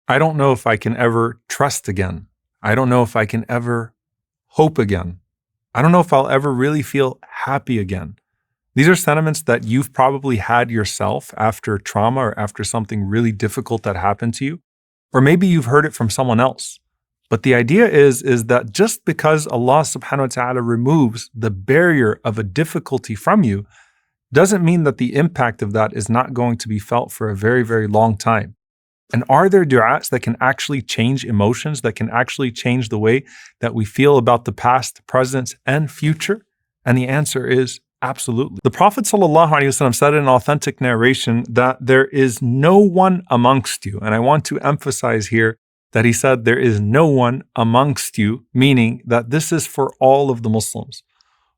I don't know if I can ever trust again. I don't know if I can ever hope again. I don't know if I'll ever really feel happy again. These are sentiments that you've probably had yourself after trauma or after something really difficult that happened to you. Or maybe you've heard it from someone else. But the idea is that just because Allah subhanahu wa ta'ala removes the barrier of a difficulty from you, doesn't mean that the impact of that is not going to be felt for a very, very long time. And are there du'as that can actually change emotions, that can actually change the way that we feel about the past, present, and future? And the answer is absolutely. The Prophet ﷺ said in an authentic narration that there is no one amongst you, and I want to emphasize here that he said there is no one amongst you, meaning that this is for all of the Muslims,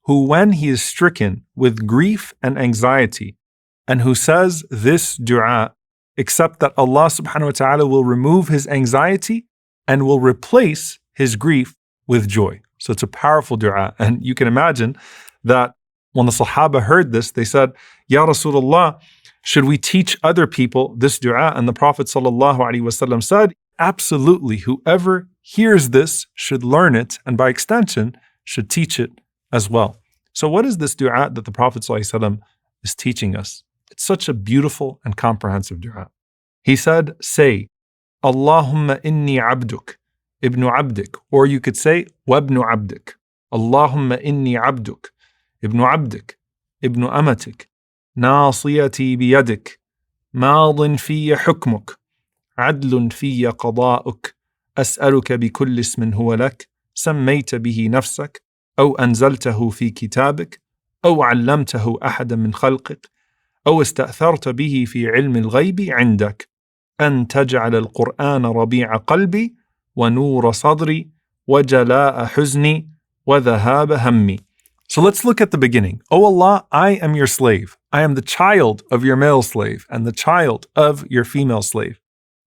who when he is stricken with grief and anxiety, and who says this du'a, except that Allah subhanahu wa ta'ala will remove his anxiety and will replace his grief with joy. So it's a powerful du'a. And you can imagine that when the Sahaba heard this, they said, Ya Rasulullah, should we teach other people this du'a? And the Prophet sallallahu alaihi wasallam said, absolutely, whoever hears this should learn it, and by extension, should teach it as well. So what is this du'a that the Prophet sallallahu alaihi wasallam is teaching us? It's such a beautiful and comprehensive du'a. He said, say, Allahumma inni abduk, ibnu abdik, or you could say, wabnu abdik. Allahumma inni abduk, ibnu abdik, ibnu amatik, nasiyati biyadik, madin fiyya hukmuk, adlun fiyya qada'uk, as'aluka bikulli ismin huwa lak, sammayta bihi nafsak, أو أنزلته في كتابك أو علمته أحدا من خلقك أو استأثرت به في علم الغيب عندك أن تجعل القرآن ربيع قلبي ونور صدري وجلاء حزني وذهاب همي. So let's look at the beginning. O Allah, I am your slave. I am the child of your male slave and the child of your female slave.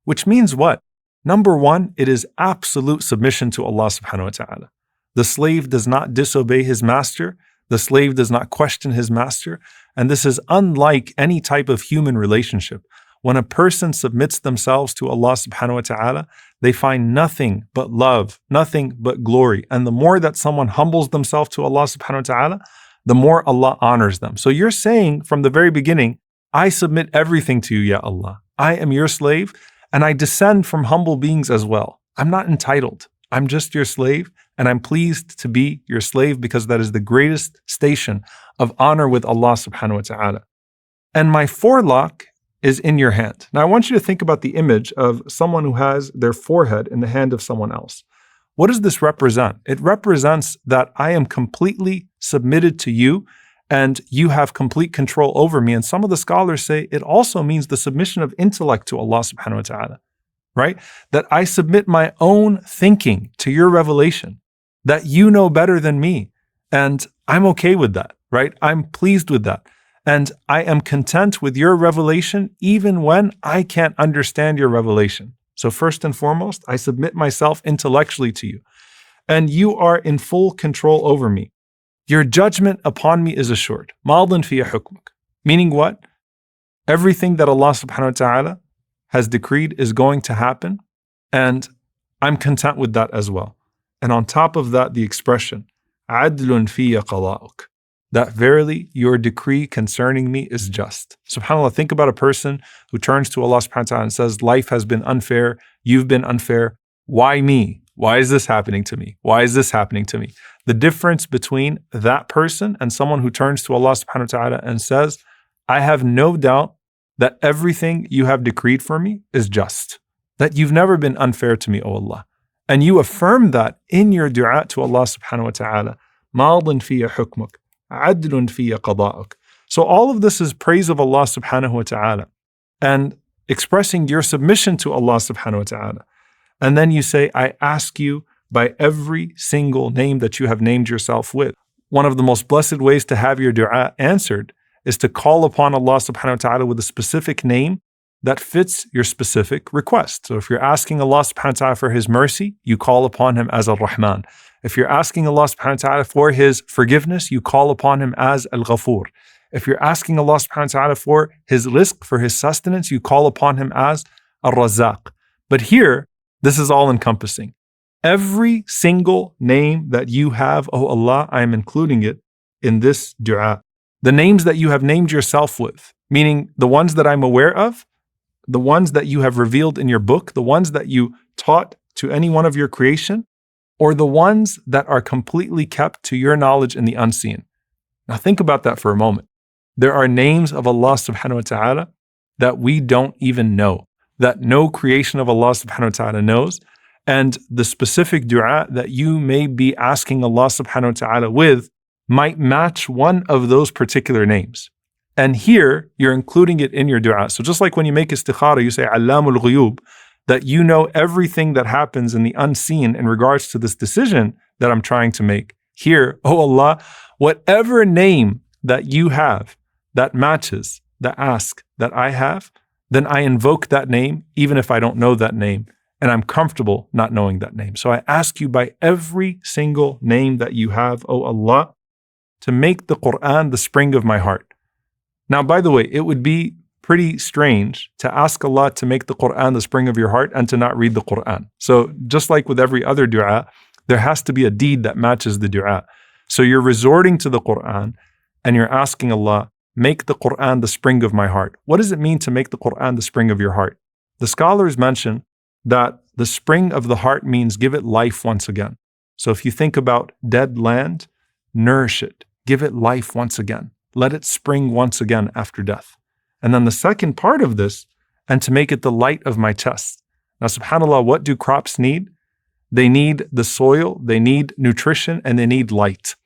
Which means what? Number one, it is absolute submission to Allah subhanahu wa ta'ala. The slave does not disobey his master. The slave does not question his master. And this is unlike any type of human relationship. When a person submits themselves to Allah subhanahu wa ta'ala, they find nothing but love, nothing but glory. And the more that someone humbles themselves to Allah subhanahu wa ta'ala, the more Allah honors them. So you're saying from the very beginning, I submit everything to you, Ya Allah. I am your slave, and I descend from humble beings as well. I'm not entitled. I'm just your slave, and I'm pleased to be your slave because that is the greatest station of honor with Allah subhanahu wa ta'ala. And my forelock is in your hand. Now I want you to think about the image of someone who has their forehead in the hand of someone else. What does this represent? It represents that I am completely submitted to you and you have complete control over me. And some of the scholars say it also means the submission of intellect to Allah subhanahu wa ta'ala. Right? That I submit my own thinking to your revelation, that you know better than me. And I'm okay with that, right? I'm pleased with that. And I am content with your revelation even when I can't understand your revelation. So first and foremost, I submit myself intellectually to you. And you are in full control over me. Your judgment upon me is assured. Madin fiya hukmuk. Meaning what? Everything that Allah subhanahu wa ta'ala has decreed is going to happen, and I'm content with that as well. And on top of that, the expression, adlun fiyya qada'uk, that verily your decree concerning me is just. SubhanAllah, think about a person who turns to Allah subhanahu wa ta'ala and says, life has been unfair, you've been unfair, why me? Why is this happening to me? Why is this happening to me? The difference between that person and someone who turns to Allah subhanahu wa ta'ala and says, I have no doubt that everything you have decreed for me is just, that you've never been unfair to me, O Allah. And you affirm that in your dua to Allah subhanahu wa ta'ala, مَاضٍ فِيَ حُكْمُكَ عَدْلٌ فِيَ قَضَاءُكَ. So all of this is praise of Allah subhanahu wa ta'ala and expressing your submission to Allah subhanahu wa ta'ala. And then you say, I ask you by every single name that you have named yourself with. One of the most blessed ways to have your dua answered is to call upon Allah subhanahu wa ta'ala with a specific name that fits your specific request. So if you're asking Allah subhanahu wa ta'ala for His mercy, you call upon Him as Al-Rahman. If you're asking Allah subhanahu wa ta'ala for His forgiveness, you call upon Him as Al-Ghafur. If you're asking Allah subhanahu wa ta'ala for His rizq, for His sustenance, you call upon Him as Al-Razzaq. But here, this is all encompassing. Every single name that you have, oh Allah, I am including it in this dua. The names that you have named yourself with, meaning the ones that I'm aware of, the ones that you have revealed in your book, the ones that you taught to any one of your creation, or the ones that are completely kept to your knowledge in the unseen. Now think about that for a moment. There are names of Allah subhanahu wa ta'ala that we don't even know, that no creation of Allah subhanahu wa ta'ala knows. And the specific dua that you may be asking Allah subhanahu wa ta'ala with might match one of those particular names. And here, you're including it in your dua. So just like when you make istikhara, you say, Allamul Ghuyub, that you know everything that happens in the unseen in regards to this decision that I'm trying to make. Here, oh Allah, whatever name that you have that matches the ask that I have, then I invoke that name even if I don't know that name, and I'm comfortable not knowing that name. So I ask you by every single name that you have, oh Allah, to make the Quran the spring of my heart. Now, by the way, it would be pretty strange to ask Allah to make the Quran the spring of your heart and to not read the Quran. So just like with every other dua, there has to be a deed that matches the dua. So you're resorting to the Quran and you're asking Allah, make the Quran the spring of my heart. What does it mean to make the Quran the spring of your heart? The scholars mention that the spring of the heart means give it life once again. So if you think about dead land, nourish it, give it life once again. Let it spring once again after death. And then the second part of this, and to make it the light of my chest. Now, subhanAllah, what do crops need? They need the soil, they need nutrition, and they need light.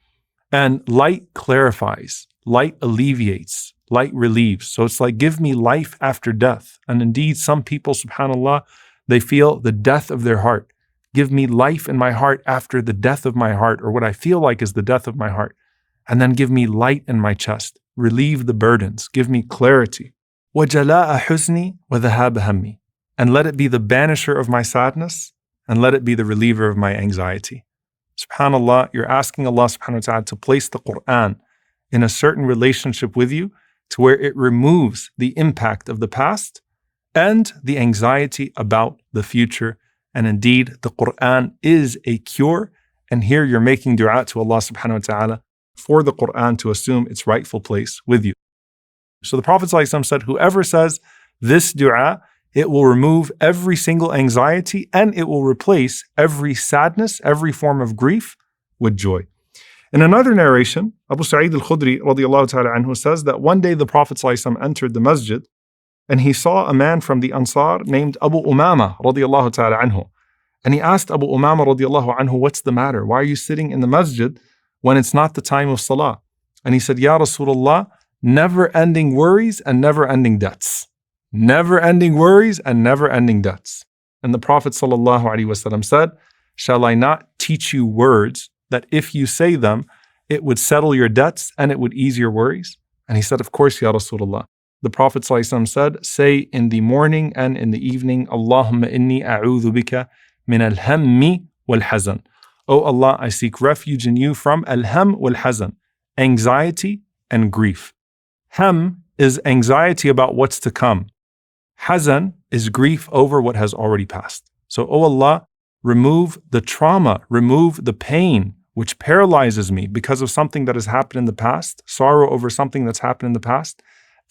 And light clarifies, light alleviates, light relieves. So it's like, give me life after death. And indeed, some people, subhanAllah, they feel the death of their heart. Give me life in my heart after the death of my heart, or what I feel like is the death of my heart. And then give me light in my chest. Relieve the burdens. Give me clarity. وَجَلَاءَ حُزْنِي وَذَهَابَ هَمِّي. And let it be the banisher of my sadness, and let it be the reliever of my anxiety. SubhanAllah, you're asking Allah subhanahu wa ta'ala to place the Quran in a certain relationship with you to where it removes the impact of the past and the anxiety about the future. And indeed, the Quran is a cure. And here you're making dua to Allah subhanahu wa ta'ala for the Quran to assume its rightful place with you. So the Prophet ﷺ said, whoever says this dua, it will remove every single anxiety and it will replace every sadness, every form of grief with joy. In another narration, Abu Sa'id al-Khudri radiyallahu ta'ala anhu says that one day the Prophet ﷺ entered the masjid and he saw a man from the Ansar named Abu Umama radiyallahu ta'ala anhu. And he asked Abu Umama radiyallahu anhu, what's the matter? Why are you sitting in the masjid when it's not the time of salah? And he said, Ya Rasulullah, never-ending worries and never-ending debts. Never-ending worries and never-ending debts. And the Prophet ﷺ said, shall I not teach you words that if you say them, it would settle your debts and it would ease your worries? And he said, of course, Ya Rasulullah. The Prophet ﷺ said, say in the morning and in the evening, Allahumma inni a'udhu bika min al-hammi wal-hazan. Oh Allah, I seek refuge in you from al-ham wal-hazan, anxiety and grief. Ham is anxiety about what's to come. Hazan is grief over what has already passed. So, oh Allah, remove the trauma, remove the pain which paralyzes me because of something that has happened in the past, sorrow over something that's happened in the past,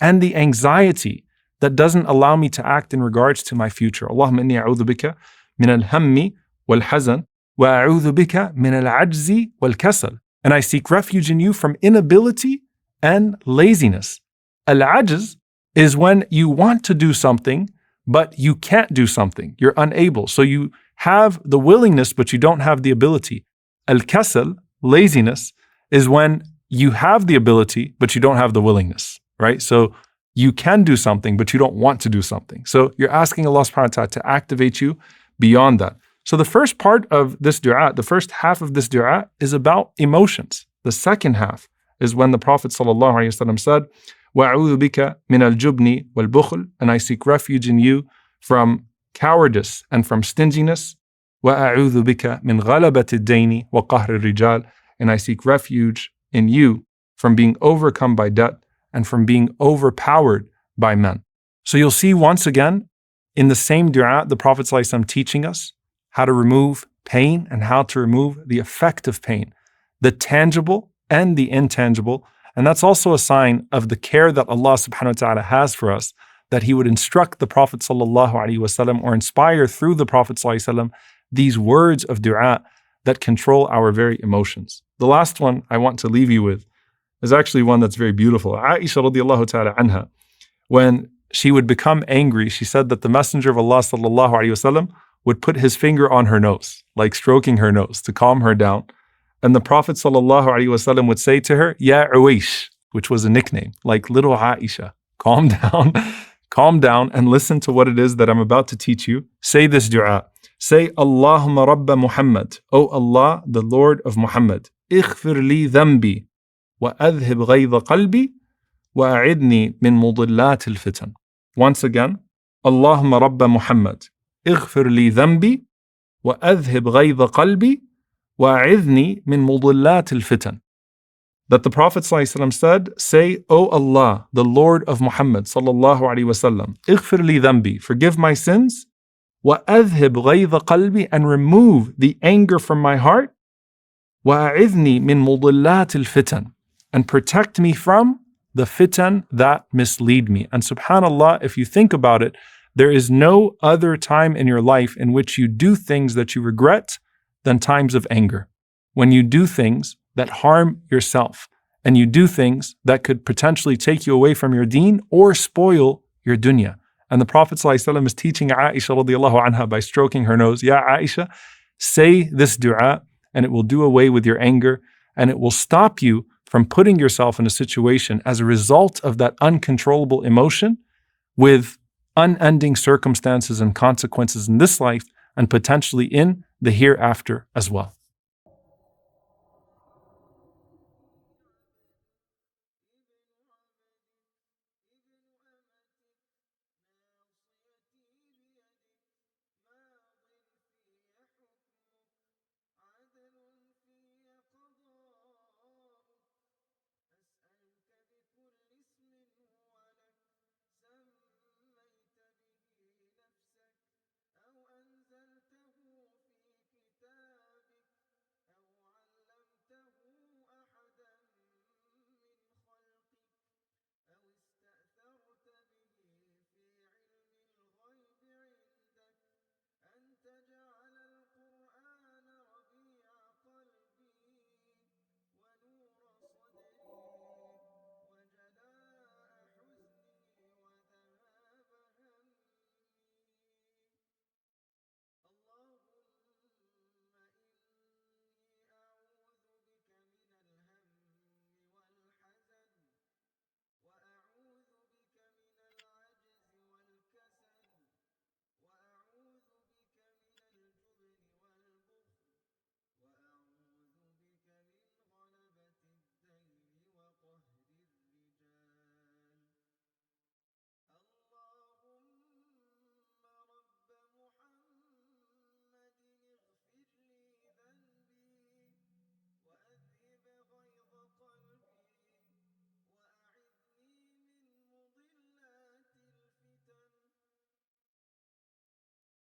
and the anxiety that doesn't allow me to act in regards to my future. Allahumma inni a'udhu bika min al-hammi wal-hazan wa a'udhu bika min al-ajzi wal-kasal. And I seek refuge in you from inability and laziness. Al-ajz is when you want to do something, but you can't do something. You're unable. So you have the willingness, but you don't have the ability. Al-kasal, laziness, is when you have the ability, but you don't have the willingness, right? So you can do something, but you don't want to do something. So you're asking Allah subhanahu wa ta'ala to activate you beyond that. So the first part of this dua, the first half of this dua is about emotions. The second half is when the Prophet ﷺ said, وَأَعُوذُ بِكَ مِنَ الْجُبْنِ وَالْبُخْلِ. And I seek refuge in you from cowardice and from stinginess. وَأَعُوذُ بِكَ مِنْ غَلَبَةِ الدَّيْنِ وَقَهْرِ الرِّجَالِ. And I seek refuge in you from being overcome by debt and from being overpowered by men. So you'll see once again, in the same dua, the Prophet ﷺ teaching us how to remove pain and how to remove the effect of pain, the tangible and the intangible. And that's also a sign of the care that Allah subhanahu wa ta'ala has for us, that He would instruct the Prophet ﷺ or inspire through the Prophet ﷺ these words of dua that control our very emotions. The last one I want to leave you with is actually one that's very beautiful. Aisha radiallahu ta'ala anha, when she would become angry, she said that the Messenger of Allah sallallahu alaihi wasallam would put his finger on her nose, like stroking her nose to calm her down. And the Prophet sallallahu alaihi wasallam would say to her, Ya Uwaish, which was a nickname, like little Aisha, calm down, calm down and listen to what it is that I'm about to teach you. Say this dua. Say, Allahumma Rabba Muhammad, O Allah, the Lord of Muhammad, اغفر لي ذنبي وأذهب غيظ قلبي وأعذني من مضلات الفتن. Once again, Allahumma Rabba Muhammad, اغفر لي ذنبي وأذهب غيظ قلبي وأعذني من مضلات الفتن. That the Prophet ﷺ said, say, O Allah, the Lord of Muhammad sallallahu alaihi wasallam, اغفر لي ذنبي, forgive my sins, وأذهب غيظ قلبي, and remove the anger from my heart, وأعذني من مضلات الفتن, and protect me from the fitan that mislead me. And subhanAllah, if you think about it, there is no other time in your life in which you do things that you regret than times of anger. When you do things that harm yourself, and you do things that could potentially take you away from your deen or spoil your dunya. And the Prophet ﷺ is teaching Aisha radiallahu anha by stroking her nose, Ya Aisha, say this dua, and it will do away with your anger, and it will stop you from putting yourself in a situation as a result of that uncontrollable emotion with unending circumstances and consequences in this life and potentially in the hereafter as well.